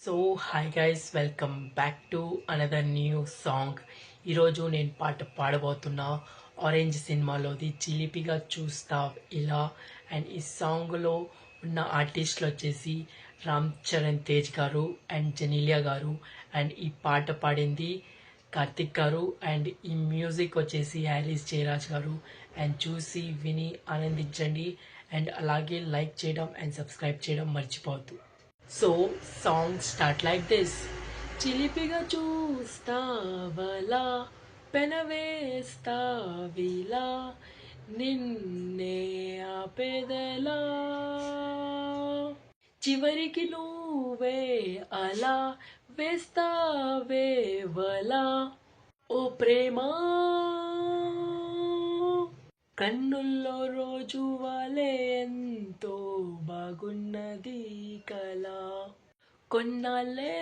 So hi guys, welcome back to another new song. ఈరోజు నేను పాట పాడబోతున్నా ఆరెంజ్ సినిమాలోది చిలిపిగా చూస్తావ్ ఇలా. అండ్ ఈ సాంగ్లో ఉన్న ఆర్టిస్టులు వచ్చేసి రామ్ చరణ్ తేజ్ గారు అండ్ జెనీలియా గారు. అండ్ ఈ పాట పాడింది కార్తిక్ గారు. అండ్ ఈ మ్యూజిక్ వచ్చేసి హ్యారీస్ జయరాజ్ గారు. అండ్ చూసి విని ఆనందించండి. అండ్ అలాగే లైక్ చేయడం అండ్ సబ్స్క్రైబ్ చేయడం మర్చిపోవద్దు. So song start like this. చిలిపిగా చూస్తావలా, పెనవేస్తావిలా, నిన్నే ఆపేదలా, చివరికి నువ్వే అలా వేస్తావేవలా, ఓ ప్రేమా కన్నుల్లో రోజు వాలే ఎంతో బాగున్నది కళ, కొన్నాళ్ళే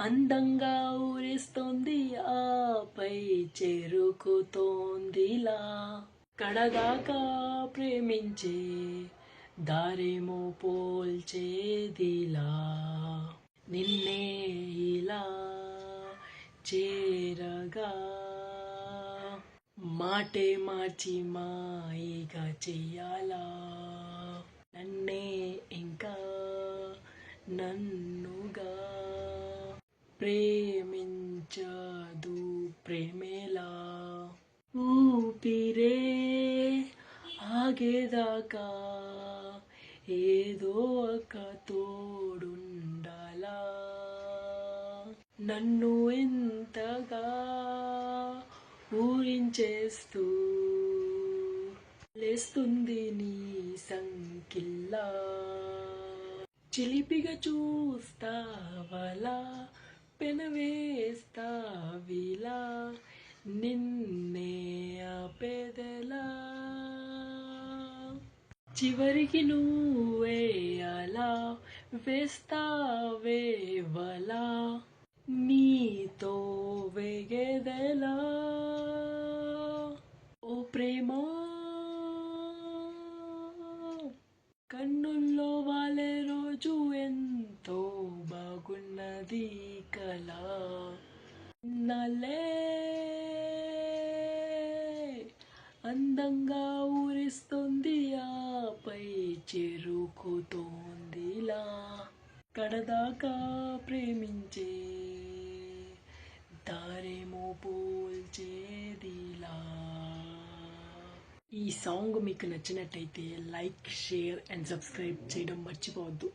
అందంగా ఊరిస్తోంది, ఆపై చేరుకుతోందిలా, కడదాకా ప్రేమించే దారేమో పోల్చేదిలా, నిన్నే ఇలా చేరగా మాటే మార్చి మాయిగా చెయ్యాలా, నన్నే ఇంకా నన్నుగా ప్రేమించదు ప్రేమేలా, ఊపిరే ఆగేదాకా ఏదో ఒక తోడుండాలా, నన్ను ఎంతగా ఊరించేస్తూ లేస్తుంది నీ సంకిల్లా, చిలిపిగా చూస్తావలా, పెనవేస్తావిలా, నిన్నే ఆపేదలా, చివరికి నువ్వే అలా వేస్తావేవలా, నీతో వేగేదెలా, ఓ ప్రేమా కన్నుల్లో వాలే రోజు ఎంతో బాగున్నది కళ, నలే అందంగా ఊరిస్తుంది, ఆపై చేరుకుతోందిలా, కడదాకా ప్రేమించే దారేమో పోల్చేదిలా. ఈ సాంగ్ మీకు నచ్చినట్టయితే లైక్, షేర్ అండ్ సబ్స్క్రైబ్ చేయడం మర్చిపోవద్దు.